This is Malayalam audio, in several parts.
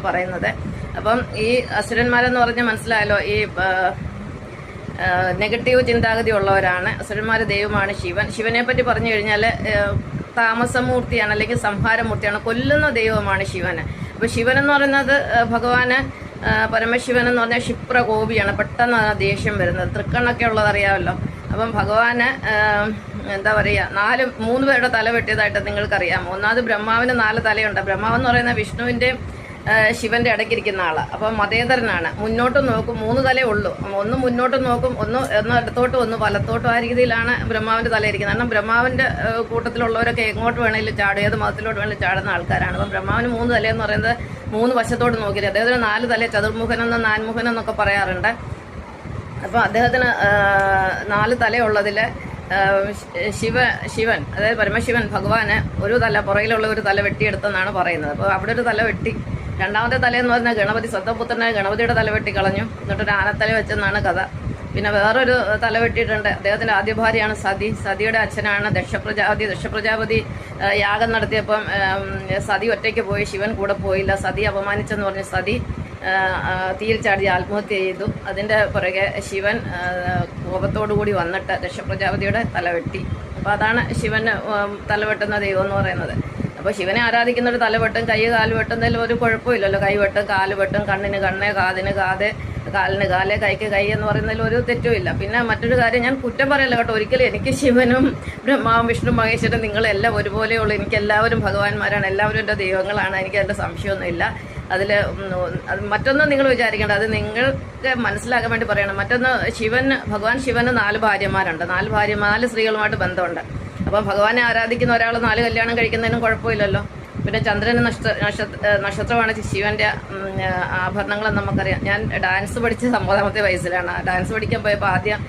പറയുന്നത്. അപ്പം ഈ അസുരന്മാരെന്ന് പറഞ്ഞാൽ മനസ്സിലായല്ലോ, ഈ നെഗറ്റീവ് ചിന്താഗതി ഉള്ളവരാണ് അസുരന്മാർ. ദൈവമാണ് ശിവൻ. ശിവനെ പറ്റി പറഞ്ഞു കഴിഞ്ഞാൽ താമസമൂർത്തിയാണ്, അല്ലെങ്കിൽ സംഹാരമൂർത്തിയാണ്, കൊല്ലുന്ന ദൈവമാണ് ശിവന്. അപ്പോൾ ശിവൻ എന്ന് പറയുന്നത് ഭഗവാന് പരമശിവൻ എന്ന് പറഞ്ഞാൽ ക്ഷിപ്രകോപിയാണ്, പെട്ടെന്ന് ദേഷ്യം വരുന്നത്. തൃക്കണ്ണൊക്കെ ഉള്ളതറിയാമല്ലോ. അപ്പം ഭഗവാന് എന്താ പറയുക, 3 പേരുടെ തല വെട്ടിയതായിട്ട് നിങ്ങൾക്കറിയാമോ? ഒന്നാമത് ബ്രഹ്മാവിന് 4 തലയുണ്ട്. ബ്രഹ്മാവെന്ന് പറയുന്ന വിഷ്ണുവിൻ്റെ ശിവന്റെ ഇടയ്ക്കിരിക്കുന്ന ആള്. അപ്പം മതേതരനാണ്. മുന്നോട്ട് നോക്കും, 3 തലേ ഉള്ളൂ. ഒന്ന് മുന്നോട്ട് നോക്കും, ഒന്ന് ഇടത്തോട്ടും ഒന്ന് വലത്തോട്ടും. ആ രീതിയിലാണ് ബ്രഹ്മാവിന്റെ തല ഇരിക്കുന്നത്. കാരണം ബ്രഹ്മാവിന്റെ കൂട്ടത്തിലുള്ളവരൊക്കെ എങ്ങോട്ട് വേണമെങ്കിലും ചാടും, ഏത് മതത്തിലോട്ട് വേണമെങ്കിലും ചാടുന്ന ആൾക്കാരാണ്. അപ്പം ബ്രഹ്മാവിന് 3 തലയെന്ന് പറയുന്നത് 3 വശത്തോട്ട് നോക്കിയത്. അദ്ദേഹത്തിന് 4 തല, ചതുർമുഖനെന്ന് 4മുഖൻ എന്നൊക്കെ പറയാറുണ്ട്. അപ്പം അദ്ദേഹത്തിന് 4 തലയുള്ളതിൽ ശിവൻ അതായത് പരമശിവൻ ഭഗവാന് ഒരു തല, പുറകിലുള്ള ഒരു തല വെട്ടിയെടുത്തെന്നാണ് പറയുന്നത്. അപ്പോൾ അവിടെ ഒരു തല വെട്ടി. രണ്ടാമത്തെ തലയെന്ന് പറഞ്ഞാൽ ഗണപതി, സ്വന്തപുത്രനായ ഗണപതിയുടെ തല വെട്ടിക്കളഞ്ഞു. എന്നിട്ടൊരു ആനത്തല വെച്ചെന്നാണ് കഥ. പിന്നെ വേറൊരു തല വെട്ടിയിട്ടുണ്ട്. അദ്ദേഹത്തിന്റെ ആദ്യ ഭാര്യയാണ് സതി. സതിയുടെ അച്ഛനാണ് ദക്ഷപ്രജാപതി. ദക്ഷപ്രജാപതി യാഗം നടത്തിയപ്പം സതി ഒറ്റയ്ക്ക് പോയി, ശിവൻ കൂടെ പോയില്ല. സതി അപമാനിച്ചെന്ന് പറഞ്ഞ് സതി തീയിൽ ചാടി ആത്മഹത്യ ചെയ്തു. അതിൻ്റെ പുറകെ ശിവൻ കോപത്തോടുകൂടി വന്നിട്ട് ദക്ഷപ്രജാപതിയുടെ തലവെട്ടി. അപ്പോൾ അതാണ് ശിവന് തലവെട്ടുന്ന ദൈവം എന്ന് പറയുന്നത്. അപ്പോൾ ശിവനെ ആരാധിക്കുന്നൊരു തലവെട്ടും, കൈ കാല് വെട്ടുന്നതിൽ ഒരു കുഴപ്പമില്ലല്ലോ. കൈ വെട്ടും, കാല് വെട്ടും, കണ്ണിന് കണ്ണ്, കാതിന് കാത്, കാലിന് കാല്, കൈക്ക് കൈ എന്ന് പറയുന്നതിൽ ഒരു തെറ്റുമില്ല. പിന്നെ മറ്റൊരു കാര്യം, ഞാൻ കുറ്റം പറയല്ല കേട്ടോ, ഒരിക്കലും. എനിക്ക് ശിവനും ബ്രഹ്മാവും വിഷ്ണു മഹേശ്വരൻ നിങ്ങളെല്ലാം ഒരുപോലെയുള്ളൂ. എനിക്ക് എല്ലാവരും ഭഗവാന്മാരാണ്, എല്ലാവരും എൻ്റെ ദൈവങ്ങളാണ്. എനിക്ക് അതിൻ്റെ സംശയമൊന്നുമില്ല. അതിൽ മറ്റൊന്നും നിങ്ങൾ വിചാരിക്കേണ്ട, അത് നിങ്ങൾക്ക് മനസ്സിലാക്കാൻ വേണ്ടി പറയണം. മറ്റൊന്ന്, ഭഗവാൻ ശിവന് 4 ഭാര്യമാരുണ്ട്. 4 സ്ത്രീകളുമായിട്ട് ബന്ധമുണ്ട്. അപ്പം ഭഗവാനെ ആരാധിക്കുന്ന ഒരാൾ 4 കല്യാണം കഴിക്കുന്നതിനും കുഴപ്പമില്ലല്ലോ. പിന്നെ ചന്ദ്രന് നക്ഷത്രമാണ് ശിവന്റെ ആഭരണങ്ങളെന്ന് നമുക്കറിയാം. ഞാൻ ഡാൻസ് പഠിച്ച 9ാമത്തെ വയസ്സിലാണ്. ഡാൻസ് പഠിക്കാൻ പോയപ്പോൾ ആദ്യം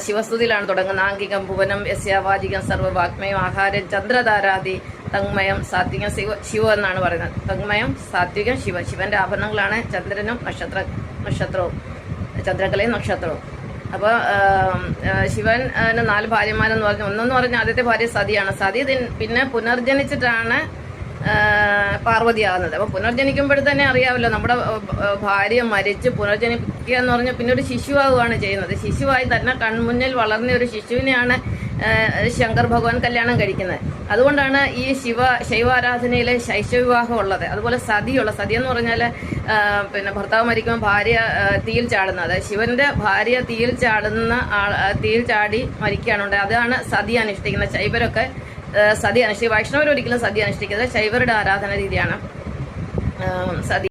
ശിവസ്തുതിയിലാണ് തുടങ്ങുന്നത്. ആംഗികം ഭുവനം യസ്യാവാചികം സർവ്വവാഗ്മയം ആഹാരം ചന്ദ്രധാരാദി തങ്മയം സാത്വികം ശിവ എന്നാണ് പറയുന്നത്. തങ്മയം സാത്വികം ശിവ. ശിവന്റെ ആഭരണങ്ങളാണ് ചന്ദ്രനും നക്ഷത്രവും, ചന്ദ്രകലയും നക്ഷത്രവും. അപ്പോൾ ശിവന് 4 ഭാര്യമാരെന്ന് പറഞ്ഞു. ഒന്നെന്ന് പറഞ്ഞാൽ ആദ്യത്തെ ഭാര്യ സതിയാണ്. സതി പിന്നെ പുനർജനിച്ചിട്ടാണ് പാർവതിയാകുന്നത്. അപ്പോൾ പുനർജനിക്കുമ്പോഴത്തന്നെ അറിയാമല്ലോ, നമ്മുടെ ഭാര്യ മരിച്ച് പുനർജനിക്കുക എന്ന് പറഞ്ഞാൽ പിന്നെ ഒരു ശിശുവാകുകയാണ് ചെയ്യുന്നത്. ശിശുവായി തന്നെ കൺമുന്നിൽ വളർന്ന ഒരു ശിശുവിനെയാണ് ശങ്കർ ഭഗവാൻ കല്യാണം കഴിക്കുന്നത്. അതുകൊണ്ടാണ് ഈ ശൈവാരാധനയിലെ ശൈശവിവാഹം ഉള്ളത്. അതുപോലെ സതി എന്ന് പറഞ്ഞാൽ പിന്നെ ഭർത്താവ് മരിക്കുമ്പോൾ ഭാര്യ തീയിൽ ചാടുന്നത്. ശിവന്റെ ഭാര്യ തീയിൽ ചാടി മരിക്കുകയാണുണ്ട്. അതാണ് സതി അനുഷ്ഠിക്കുന്നത്. ശൈവരൊക്കെ സതി അനുഷ്ഠിക്കുക. വൈഷ്ണവർ ഒരിക്കലും സതി അനുഷ്ഠിക്കുന്നത് ശൈവരുടെ ആരാധന രീതിയാണ് സതി.